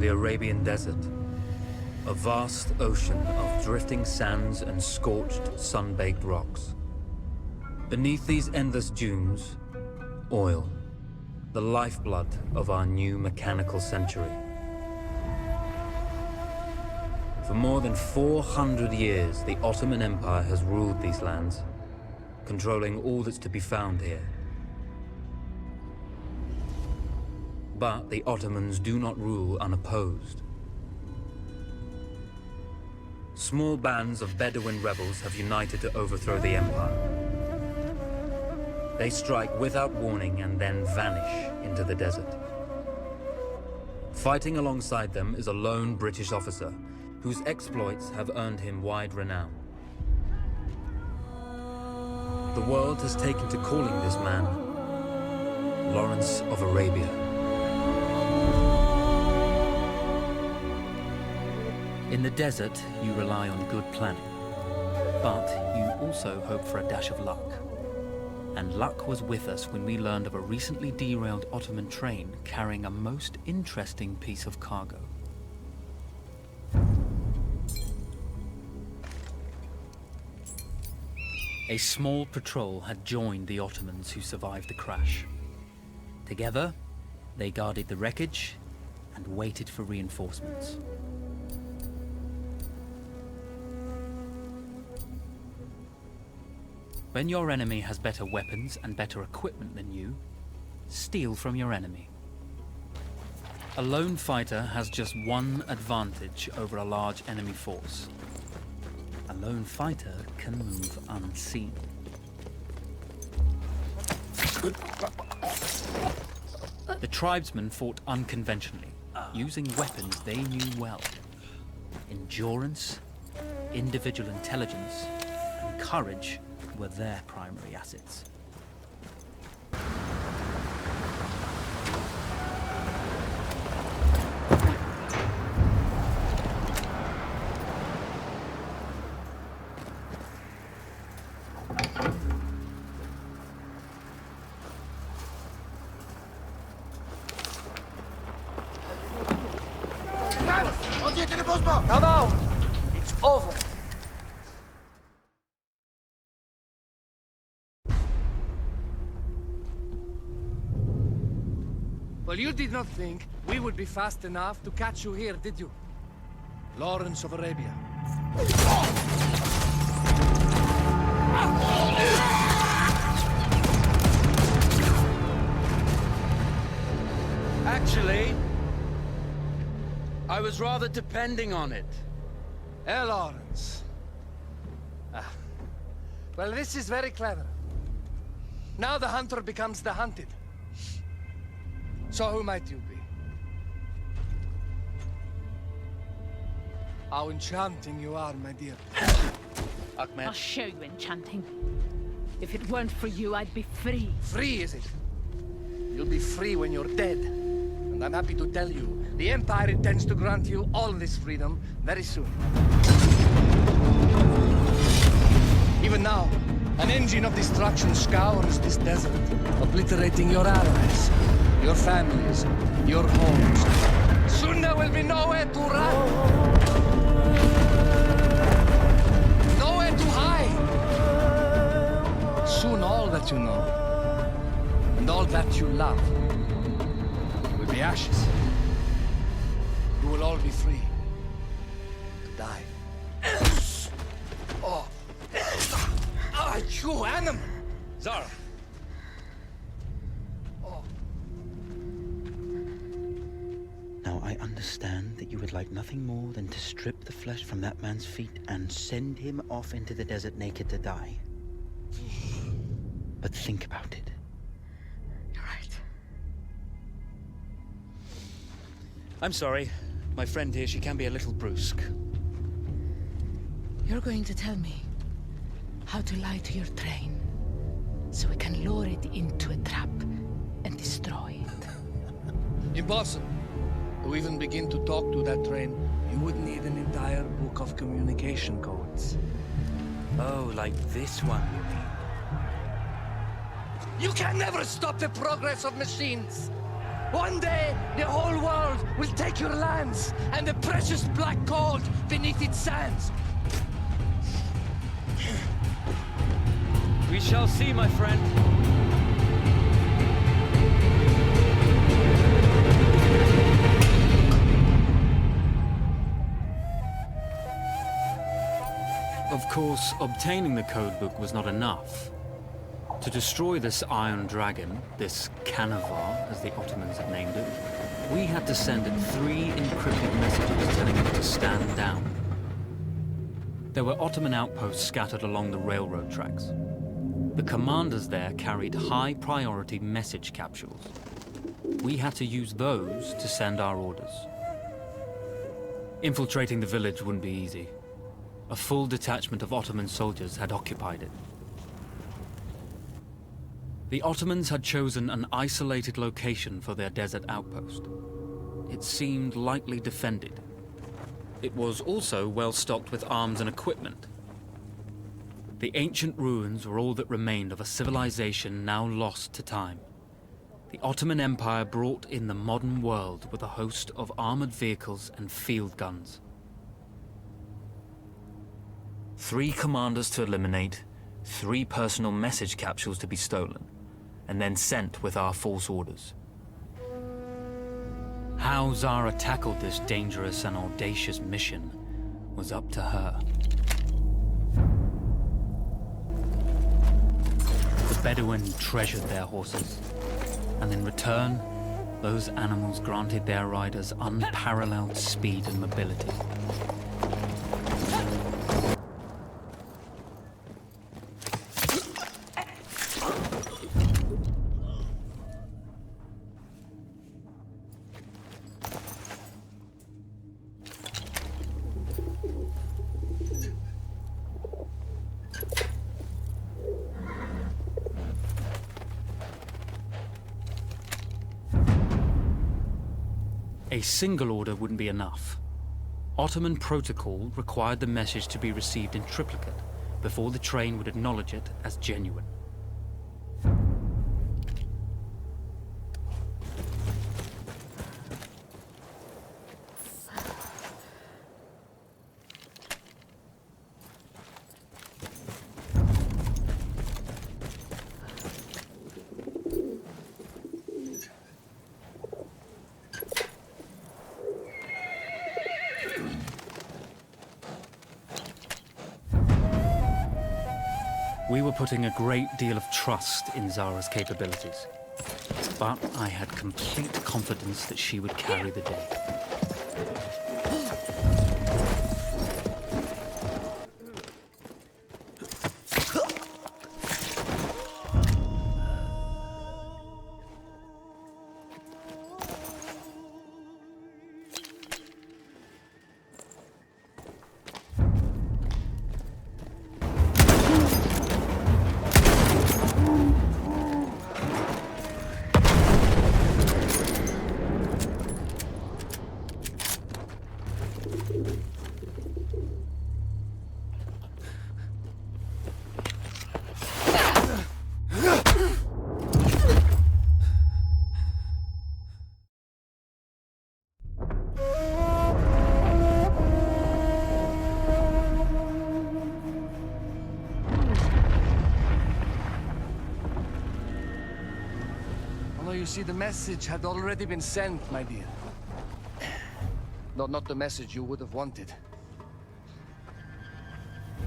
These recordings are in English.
the Arabian desert, a vast ocean of drifting sands and scorched, sun-baked rocks. Beneath these endless dunes, oil, the lifeblood of our new mechanical century. For more than 400 years, the Ottoman Empire has ruled these lands, controlling all that's to be found here. But the Ottomans do not rule unopposed. Small bands of Bedouin rebels have united to overthrow the empire. They strike without warning and then vanish into the desert. Fighting alongside them is a lone British officer whose exploits have earned him wide renown. The world has taken to calling this man Lawrence of Arabia. In the desert, you rely on good planning, but you also hope for a dash of luck. And luck was with us when we learned of a recently derailed Ottoman train carrying a most interesting piece of cargo. A small patrol had joined the Ottomans who survived the crash. Together, they guarded the wreckage and waited for reinforcements. When your enemy has better weapons and better equipment than you, steal from your enemy. A lone fighter has just one advantage over a large enemy force. A lone fighter can move unseen. The tribesmen fought unconventionally, using weapons they knew well. Endurance, individual intelligence, and courage were their primary assets. Come out! It's over! Well, you did not think we would be fast enough to catch you here, did you? Lawrence of Arabia. Actually, I was rather depending on it. Lawrence. Well, this is very clever. Now the hunter becomes the hunted. So who might you be? How enchanting you are, my dear. Ahmed. I'll show you enchanting. If it weren't for you, I'd be free. Free, is it? You'll be free when you're dead. And I'm happy to tell you, the Empire intends to grant you all this freedom very soon. Even now, an engine of destruction scours this desert, obliterating your allies, your families, your homes. Soon there will be nowhere to run. Nowhere to hide. Soon all that you know, and all that you love, will be ashes. You will all be free to die. Oh. Ah, you animal! Zara. Now I understand that you would like nothing more than to strip the flesh from that man's feet and send him off into the desert naked to die. But think about it. You're right. I'm sorry. My friend here, she can be a little brusque. You're going to tell me how to lie to your train, so we can lure it into a trap and destroy it. Impossible. To even begin to talk to that train, you would need an entire book of communication codes. Oh, like this one, you mean? You can never stop the progress of machines! One day, the whole world will take your lands and the precious black gold beneath its sands. We shall see, my friend. Of course, obtaining the codebook was not enough. To destroy this Iron Dragon, this Canavar, as the Ottomans had named it, we had to send it 3 encrypted messages telling it to stand down. There were Ottoman outposts scattered along the railroad tracks. The commanders there carried high-priority message capsules. We had to use those to send our orders. Infiltrating the village wouldn't be easy. A full detachment of Ottoman soldiers had occupied it. The Ottomans had chosen an isolated location for their desert outpost. It seemed lightly defended. It was also well stocked with arms and equipment. The ancient ruins were all that remained of a civilization now lost to time. The Ottoman Empire brought in the modern world with a host of armored vehicles and field guns. 3 commanders to eliminate, 3 personal message capsules to be stolen, and then sent with our false orders. How Zara tackled this dangerous and audacious mission was up to her. The Bedouin treasured their horses, and in return, those animals granted their riders unparalleled speed and mobility. A single order wouldn't be enough. Ottoman protocol required the message to be received in triplicate before the train would acknowledge it as genuine. We were putting a great deal of trust in Zara's capabilities, but I had complete confidence that she would carry the day. You see, the message had already been sent, my dear. Not the message you would have wanted.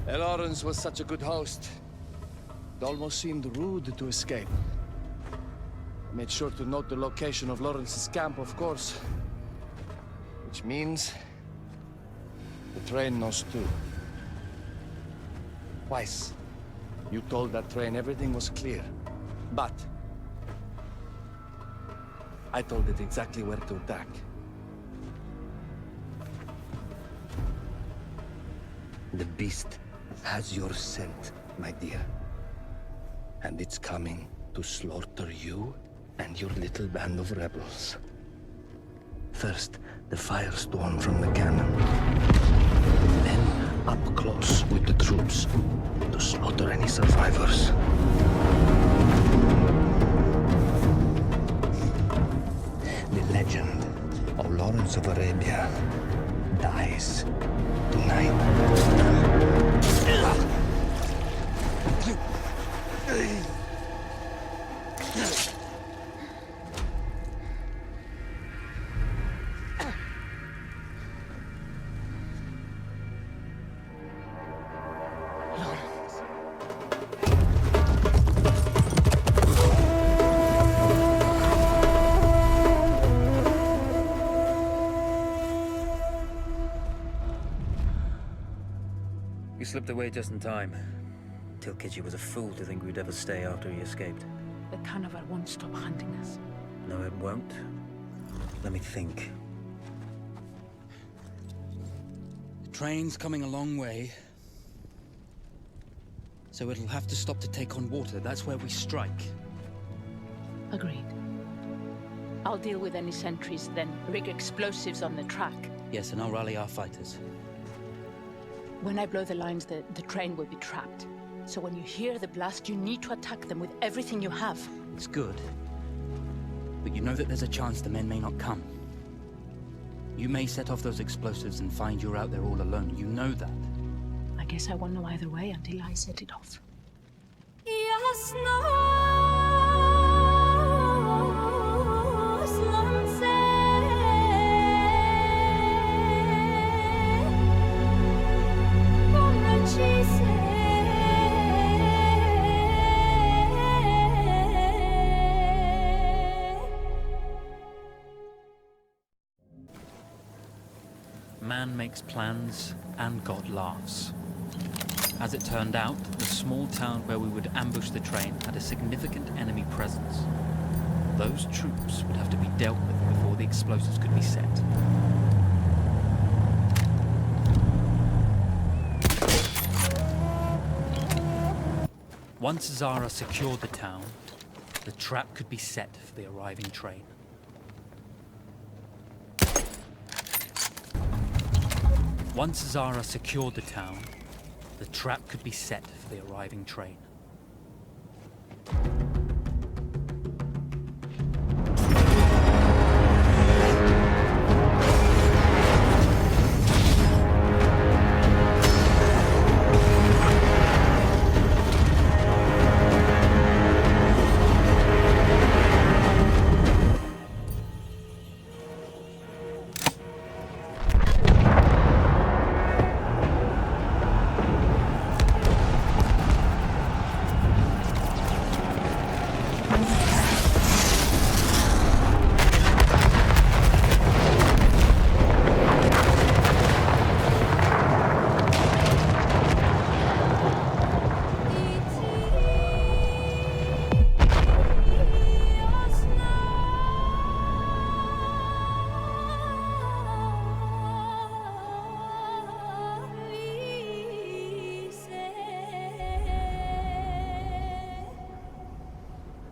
Lawrence was such a good host. It almost seemed rude to escape. I made sure to note the location of Lawrence's camp, of course. Which means the train knows too. Twice, you told that train everything was clear. But I told it exactly where to attack. The beast has your scent, my dear. And it's coming to slaughter you and your little band of rebels. First, the firestorm from the cannon. Then, up close with the troops to slaughter any survivors. You slipped away just in time. Tilkitchi was a fool to think we'd ever stay after he escaped. The carnival won't stop hunting us. No, it won't. Let me think. The train's coming a long way. So it'll have to stop to take on water. That's where we strike. Agreed. I'll deal with any sentries, then rig explosives on the track. Yes, and I'll rally our fighters. When I blow the lines, the train will be trapped. So when you hear the blast, you need to attack them with everything you have. It's good. But you know that there's a chance the men may not come. You may set off those explosives and find you're out there all alone. You know that. I guess I won't know either way until I set it off. Man makes plans and God laughs. As it turned out, the small town where we would ambush the train had a significant enemy presence. Those troops would have to be dealt with before the explosives could be set. Once Zara secured the town, the trap could be set for the arriving train. Once Zara secured the town, the trap could be set for the arriving train.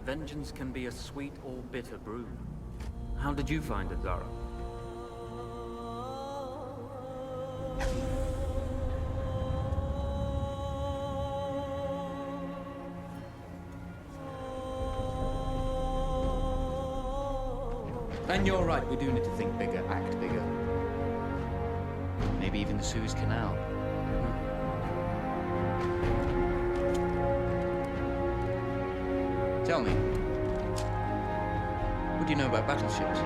Vengeance can be a sweet or bitter brew. How did you find it, Zara? And you're right, we do need to think bigger, act bigger. Maybe even the Suez Canal. Tell me, what do you know about battleships?